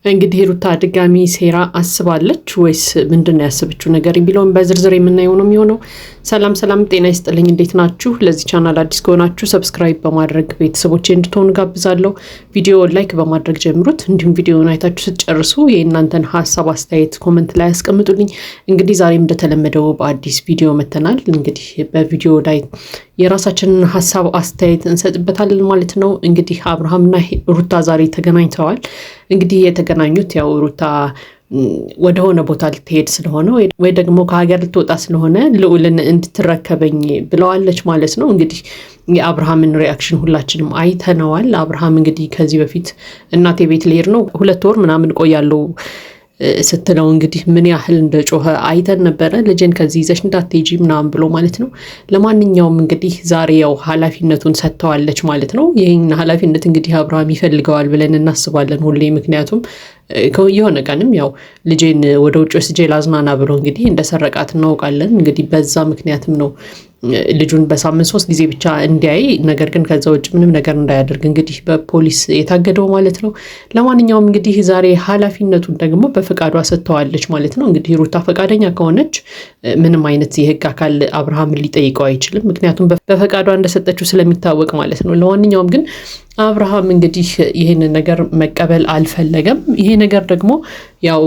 እንግዲህ ሩታ ድጋሚ ሴራ አስባለች ወይስ ምንድነው ያሰበችው ነገር የሚለውን በዝርዝር የምናየው ነው የሚሆነው። ሰላም ጤና ይስጥልኝ፣ እንዴት ናችሁ? ለዚህ ቻናል አዲስ ከሆናችሁ ሰብስክራይብ በማድረግ ቤተሰቦቼ እንድትሆኑ ጋብዛለሁ። ቪዲዮ ላይክ በማድረግ ጀምሩት። እንዲሁም ቪዲዮውን አይታችሁ ስትጨርሱ የእናንተን ሀሳብ አስተያየት ኮመንት ላይ ያስቀምጡልኝ። እንግዲህ ዛሬም እንደተለመደው በአዲስ ቪዲዮ መተናል። እንግዲህ በቪዲዮ ላይ የራሳችንን ሀሳብ አስተያየት እንሰጥበታለን ማለት ነው። እንግዲህ አብርሃምና ሩታ ዛሬ ተገናኝተዋል። እንግዲህ የተገናኙት ያው ሩታ ወደ ሆነ ቦታ ልትሄድ ስለሆነ ወይ ደግሞ ከሀገር ልትወጣ ስለሆነ ልዑልን እንድትረከበኝ ብለዋለች ማለት ነው። እንግዲህ የአብርሃምን ሪያክሽን ሁላችንም አይተነዋል። አብርሃም እንግዲህ ከዚህ በፊት እናቴ ቤት ልሄድ ነው 2 ወር ምናምን ቆያለሁ ስትለው እንግዲህ ምን ያህል እንደጮኸ አይተን ነበረ። ልጅን ከዚህ ይዘሽ እንዳትሄጂ ምናምን ብሎ ማለት ነው። ለማንኛውም እንግዲህ ዛሬ ያው ኃላፊነቱን ሰጥተዋለች ማለት ነው። ይህን ኃላፊነት እንግዲህ አብርሃም ይፈልገዋል ብለን እናስባለን ሁሌ። ምክንያቱም የሆነ ቀንም ያው ልጄን ወደ ውጭ ወስጄ ላዝናና ብሎ እንግዲህ እንደሰረቃት እናውቃለን። እንግዲህ በዛ ምክንያትም ነው ልጁን በሳምንት 3 ጊዜ ብቻ እንዲያይ፣ ነገር ግን ከዛ ውጭ ምንም ነገር እንዳያደርግ እንግዲህ በፖሊስ የታገደው ማለት ነው። ለማንኛውም እንግዲህ ዛሬ ኃላፊነቱን ደግሞ በፈቃዷ ሰጥተዋለች ማለት ነው። እንግዲህ ሩታ ፈቃደኛ ከሆነች ምንም አይነት የህግ አካል አብርሃምን ሊጠይቀው አይችልም። ምክንያቱም በፈቃዷ እንደሰጠችው ስለሚታወቅ ማለት ነው። ለማንኛውም ግን አብርሃም እንግዲህ ይህንን ነገር መቀበል አልፈለገም። ይሄ ነገር ደግሞ ያው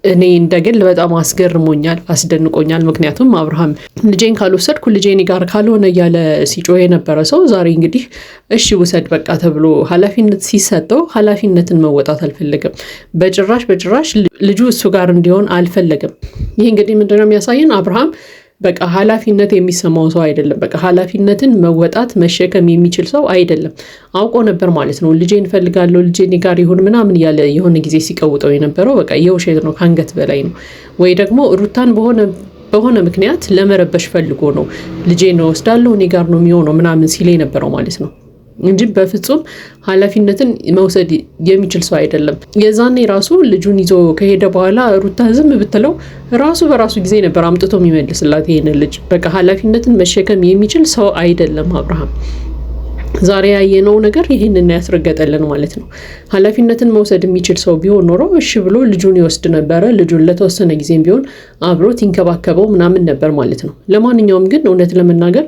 እኔ እንደግል በጣም አስገርሞኛል፣ አስደንቆኛል። ምክንያቱም አብርሃም ልጄን ካልወሰድኩ ልጄን ጋር ካልሆነ እያለ ሲጮህ የነበረ ሰው ዛሬ እንግዲህ እሺ ውሰድ በቃ ተብሎ ኃላፊነት ሲሰጠው ኃላፊነትን መወጣት አልፈለገም። በጭራሽ ልጁ እሱ ጋር እንዲሆን አልፈለገም። ይህ እንግዲህ ምንድነው የሚያሳየን? አብርሃም በቃ ኃላፊነት የሚሰማው ሰው አይደለም። በቃ ኃላፊነትን መወጣት መሸከም የሚችል ሰው አይደለም። አውቆ ነበር ማለት ነው። ልጄን እፈልጋለሁ፣ ልጄን ጋር ይሁን ምናምን እያለ የሆነ ጊዜ ሲቀውጠው የነበረው በቃ የውሸት ነው፣ ከአንገት በላይ ነው። ወይ ደግሞ ሩታን በሆነ ምክንያት ለመረበሽ ፈልጎ ነው ልጄን ወስዳለሁ እኔ ጋር ነው የሚሆነው ምናምን ሲል የነበረው ማለት ነው እንጂ በፍጹም ኃላፊነትን መውሰድ የሚችል ሰው አይደለም። የዛኔ ራሱ ልጁን ይዞ ከሄደ በኋላ ሩታ ዝም ብትለው ራሱ በራሱ ጊዜ ነበር አምጥቶ የሚመልስላት ይሄን ልጅ። በቃ ኃላፊነትን መሸከም የሚችል ሰው አይደለም አብርሃም። ዛሬ ያየነው ነገር ይህንን ያስረገጠልን ማለት ነው። ኃላፊነትን መውሰድ የሚችል ሰው ቢሆን ኖሮ እሺ ብሎ ልጁን ይወስድ ነበረ። ልጁን ለተወሰነ ጊዜም ቢሆን አብሮት ይንከባከበው ምናምን ነበር ማለት ነው። ለማንኛውም ግን እውነት ለመናገር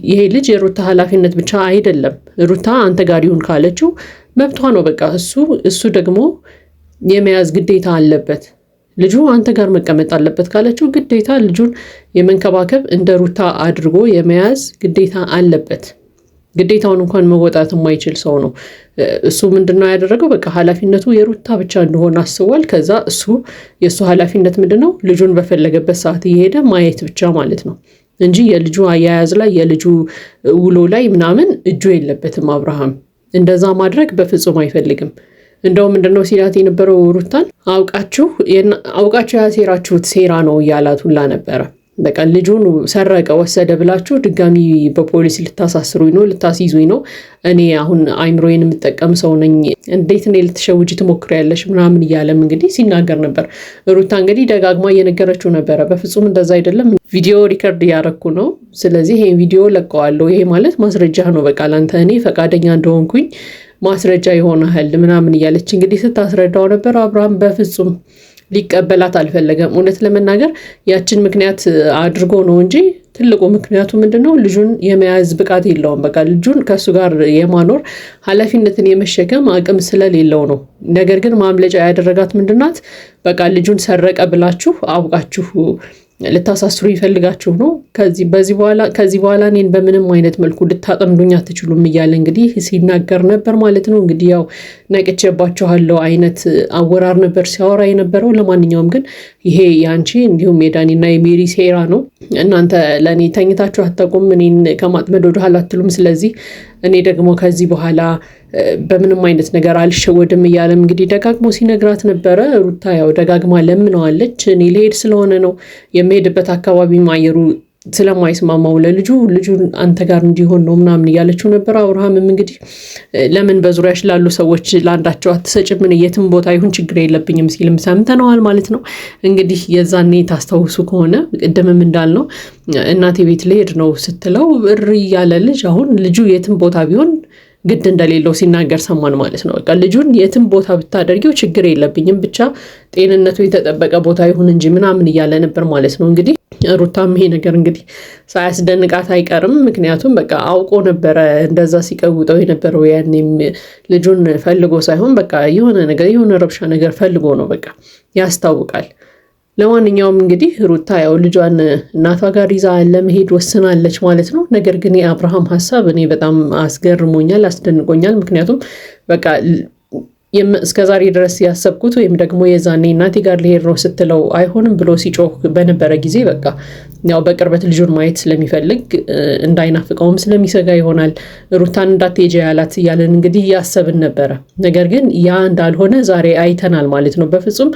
ይሄ ልጅ የሩታ ኃላፊነት ብቻ አይደለም። ሩታ አንተ ጋር ይሁን ካለችው መብቷ ነው። በቃ እሱ ደግሞ የመያዝ ግዴታ አለበት። ልጁ አንተ ጋር መቀመጥ አለበት ካለችው ግዴታ ልጁን የመንከባከብ እንደ ሩታ አድርጎ የመያዝ ግዴታ አለበት። ግዴታውን እንኳን መወጣት የማይችል ሰው ነው። እሱ ምንድነው ያደረገው? በቃ ኃላፊነቱ የሩታ ብቻ እንደሆነ አስቧል። ከዛ የእሱ ኃላፊነት ምንድነው? ልጁን በፈለገበት ሰዓት እየሄደ ማየት ብቻ ማለት ነው እንጂ የልጁ አያያዝ ላይ የልጁ ውሎ ላይ ምናምን እጁ የለበትም አብርሃም። እንደዛ ማድረግ በፍጹም አይፈልግም። እንደው ምንድነው ሲላት የነበረው ሩታን አውቃችሁ ያሴራችሁት ሴራ ነው እያላት ሁላ ነበረ። በቃ ልጁን ሰረቀ ወሰደ ብላችሁ ድጋሚ በፖሊስ ልታሳስሩኝ ነው፣ ልታስይዙኝ ነው። እኔ አሁን አይምሮዬን የምጠቀም ሰው ነኝ፣ እንዴት እኔ ልትሸውጂ ትሞክሪያለሽ ምናምን እያለም እንግዲህ ሲናገር ነበር። ሩታ እንግዲህ ደጋግማ እየነገረችው ነበረ፣ በፍጹም እንደዛ አይደለም፣ ቪዲዮ ሪከርድ እያረኩ ነው፣ ስለዚህ ይሄን ቪዲዮ ለቀዋለሁ፣ ይሄ ማለት ማስረጃ ነው፣ በቃ ላንተ እኔ ፈቃደኛ እንደሆንኩኝ ማስረጃ ይሆናል ምናምን እያለች እንግዲህ ስታስረዳው ነበር። አብርሃም በፍጹም ሊቀበላት አልፈለገም። እውነት ለመናገር ያችን ምክንያት አድርጎ ነው እንጂ ትልቁ ምክንያቱ ምንድነው? ልጁን የመያዝ ብቃት የለውም። በቃ ልጁን ከሱ ጋር የማኖር ኃላፊነትን የመሸከም አቅም ስለሌለው ነው። ነገር ግን ማምለጫ ያደረጋት ምንድናት? በቃ ልጁን ሰረቀ ብላችሁ አውቃችሁ ልታሳስሩ ይፈልጋችሁ ነው። ከዚህ በኋላ እኔን በምንም አይነት መልኩ ልታጠምዱኝ አትችሉም እያለ እንግዲህ ሲናገር ነበር ማለት ነው። እንግዲህ ያው ነቅቼባችኋለሁ አይነት አወራር ነበር ሲያወራ የነበረው። ለማንኛውም ግን ይሄ ያንቺ እንዲሁም የዳኒና የሜሪ ሴራ ነው። እናንተ ለእኔ ተኝታችሁ አታውቁም፣ እኔን ከማጥመድ ወደ ኋላ አትሉም። ስለዚህ እኔ ደግሞ ከዚህ በኋላ በምንም አይነት ነገር አልሸወድም እያለም እንግዲህ ደጋግሞ ሲነግራት ነበረ። ሩታ ያው ደጋግማ ለምነዋለች። እኔ ልሄድ ስለሆነ ነው የምሄድበት አካባቢ አየሩ ስለማይስማማው ልጁ አንተ ጋር እንዲሆን ነው ምናምን እያለችው ነበር። አብርሃምም እንግዲህ ለምን በዙሪያሽ ላሉ ሰዎች ለአንዳቸው አትሰጭም? ምን የትም ቦታ ይሁን ችግር የለብኝም ሲልም ሰምተነዋል ማለት ነው። እንግዲህ የዛኔ ታስታውሱ ከሆነ ቅድምም እንዳልነው እናቴ ቤት ልሄድ ነው ስትለው እሪ ያለ ልጅ አሁን ልጁ የትም ቦታ ቢሆን ግድ እንደሌለው ሲናገር ሰማን ማለት ነው። በቃ ልጁን የትም ቦታ ብታደርጊው ችግር የለብኝም ብቻ ጤንነቱ የተጠበቀ ቦታ ይሁን እንጂ ምናምን እያለ ነበር ማለት ነው። እንግዲህ ሩታም ይሄ ነገር እንግዲህ ሳያስደንቃት አይቀርም። ምክንያቱም በቃ አውቆ ነበረ እንደዛ ሲቀውጠው የነበረው ያኔም ልጁን ፈልጎ ሳይሆን በቃ የሆነ ነገር የሆነ ረብሻ ነገር ፈልጎ ነው፣ በቃ ያስታውቃል። ለማንኛውም እንግዲህ ሩታ ያው ልጇን እናቷ ጋር ይዛ ለመሄድ ወስናለች ማለት ነው። ነገር ግን የአብርሃም ሀሳብ እኔ በጣም አስገርሞኛል፣ አስደንቆኛል። ምክንያቱም በቃ እስከዛሬ ድረስ ያሰብኩት ወይም ደግሞ የዛኔ እናቴ ጋር ልሄድ ነው ስትለው አይሆንም ብሎ ሲጮህ በነበረ ጊዜ በቃ ያው በቅርበት ልጁን ማየት ስለሚፈልግ እንዳይናፍቀውም ስለሚሰጋ ይሆናል ሩታን እንዳትሄጂ ያላት እያለን እንግዲህ እያሰብን ነበረ። ነገር ግን ያ እንዳልሆነ ዛሬ አይተናል ማለት ነው። በፍጹም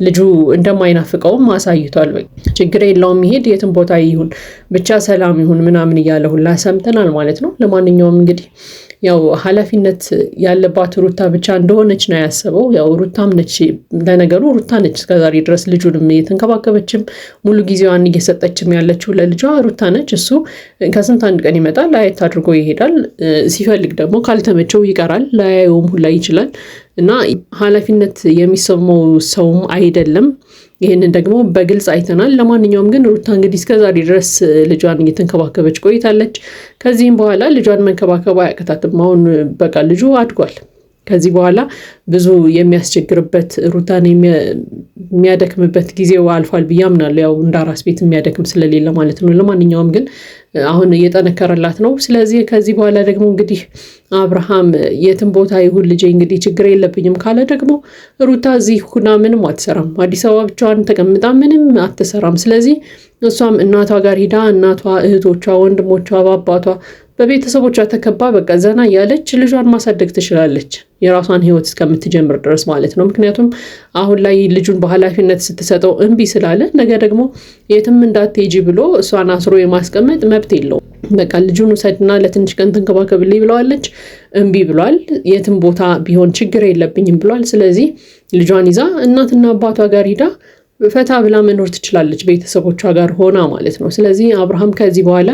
ልጁ እንደማይናፍቀውም አሳይቷል። ችግር የለውም ይሄድ የትም ቦታ ይሁን ብቻ ሰላም ይሁን ምናምን እያለ ሁላ ሰምተናል ማለት ነው። ለማንኛውም እንግዲህ ያው ኃላፊነት ያለባት ሩታ ብቻ እንደሆነች ነው ያሰበው። ያው ሩታም ነች፣ ለነገሩ ሩታ ነች እስከዛሬ ድረስ ልጁንም እየተንከባከበችም ሙሉ ጊዜዋን እየሰጠችም ያለችው ለልጇ ሩታ ነች። እሱ ከስንት አንድ ቀን ይመጣል፣ አየት አድርጎ ይሄዳል። ሲፈልግ ደግሞ ካልተመቸው ይቀራል፣ ላያየውም ሁላ ይችላል። እና ኃላፊነት የሚሰማው ሰውም አይደለም። ይህንን ደግሞ በግልጽ አይተናል። ለማንኛውም ግን ሩታ እንግዲህ እስከዛሬ ድረስ ልጇን እየተንከባከበች ቆይታለች። ከዚህም በኋላ ልጇን መንከባከብ አያቅታትም። አሁን በቃ ልጁ አድጓል። ከዚህ በኋላ ብዙ የሚያስቸግርበት ሩታን የሚያደክምበት ጊዜው አልፏል ብዬ አምናለሁ። ያው እንደ አራስ ቤት የሚያደክም ስለሌለ ማለት ነው። ለማንኛውም ግን አሁን እየጠነከረላት ነው። ስለዚህ ከዚህ በኋላ ደግሞ እንግዲህ አብርሃም የትም ቦታ ይሁን ልጄ እንግዲህ ችግር የለብኝም ካለ ደግሞ ሩታ እዚህ ሁና ምንም አትሰራም። አዲስ አበባ ብቻዋን ተቀምጣ ምንም አትሰራም። ስለዚህ እሷም እናቷ ጋር ሂዳ እናቷ፣ እህቶቿ፣ ወንድሞቿ፣ በአባቷ በቤተሰቦቿ ተከባ በቃ ዘና እያለች ልጇን ማሳደግ ትችላለች፣ የራሷን ህይወት እስከምትጀምር ድረስ ማለት ነው። ምክንያቱም አሁን ላይ ልጁን በኃላፊነት ስትሰጠው እምቢ ስላለ ነገ ደግሞ የትም እንዳትሄጂ ብሎ እሷን አስሮ የማስቀመጥ መብት የለውም። በቃ ልጁን ውሰድና ለትንሽ ቀን ትንከባከብልኝ ብለዋለች፣ እምቢ ብሏል። የትም ቦታ ቢሆን ችግር የለብኝም ብሏል። ስለዚህ ልጇን ይዛ እናትና አባቷ ጋር ሂዳ ፈታ ብላ መኖር ትችላለች፣ ቤተሰቦቿ ጋር ሆና ማለት ነው። ስለዚህ አብርሃም ከዚህ በኋላ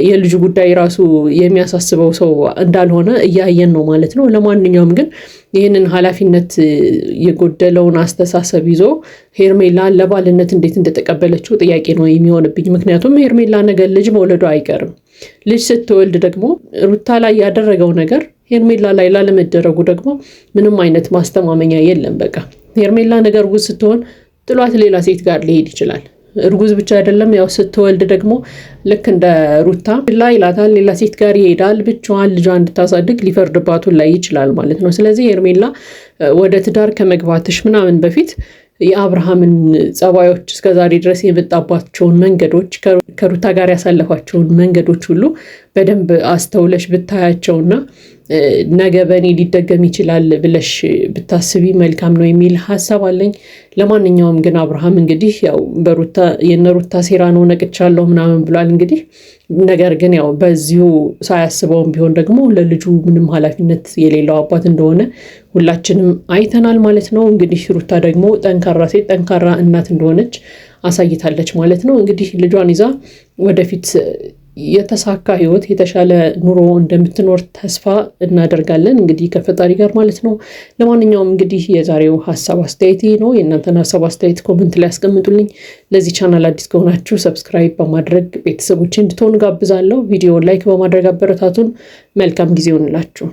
የልጁ ጉዳይ ራሱ የሚያሳስበው ሰው እንዳልሆነ እያየን ነው ማለት ነው። ለማንኛውም ግን ይህንን ኃላፊነት የጎደለውን አስተሳሰብ ይዞ ሄርሜላ ለባልነት እንዴት እንደተቀበለችው ጥያቄ ነው የሚሆንብኝ። ምክንያቱም ሄርሜላ ነገር ልጅ መውለዱ አይቀርም። ልጅ ስትወልድ ደግሞ ሩታ ላይ ያደረገው ነገር ሄርሜላ ላይ ላለመደረጉ ደግሞ ምንም አይነት ማስተማመኛ የለም። በቃ ሄርሜላ ነገር ጉዝ ስትሆን ጥሏት ሌላ ሴት ጋር ሊሄድ ይችላል። እርጉዝ ብቻ አይደለም፣ ያው ስትወልድ ደግሞ ልክ እንደ ሩታ ላይ ይላታል፣ ሌላ ሴት ጋር ይሄዳል። ብቻዋን ልጇን እንድታሳድግ ሊፈርድባት ላይ ይችላል ማለት ነው። ስለዚህ ሄርሜላ ወደ ትዳር ከመግባትሽ ምናምን በፊት የአብርሃምን ጸባዮች እስከዛሬ ድረስ የመጣባቸውን መንገዶች ከሩታ ጋር ያሳለፋቸውን መንገዶች ሁሉ በደንብ አስተውለሽ ብታያቸውና ነገ በእኔ ሊደገም ይችላል ብለሽ ብታስቢ መልካም ነው የሚል ሀሳብ አለኝ። ለማንኛውም ግን አብርሃም እንግዲህ ያው በሩታ የነሩታ ሴራ ነው ነቅቻለሁ ምናምን ብሏል። እንግዲህ ነገር ግን ያው በዚሁ ሳያስበውም ቢሆን ደግሞ ለልጁ ምንም ኃላፊነት የሌለው አባት እንደሆነ ሁላችንም አይተናል ማለት ነው። እንግዲህ ሩታ ደግሞ ጠንካራ ሴት፣ ጠንካራ እናት እንደሆነች አሳይታለች ማለት ነው። እንግዲህ ልጇን ይዛ ወደፊት የተሳካ ህይወት፣ የተሻለ ኑሮ እንደምትኖር ተስፋ እናደርጋለን እንግዲህ ከፈጣሪ ጋር ማለት ነው። ለማንኛውም እንግዲህ የዛሬው ሀሳብ አስተያየት ነው። የእናንተን ሀሳብ አስተያየት ኮሜንት ላይ አስቀምጡልኝ። ለዚህ ቻናል አዲስ ከሆናችሁ ሰብስክራይብ በማድረግ ቤተሰቦች እንድትሆኑ ጋብዛለሁ። ቪዲዮ ላይክ በማድረግ አበረታቱን። መልካም ጊዜ ይሁንላችሁ።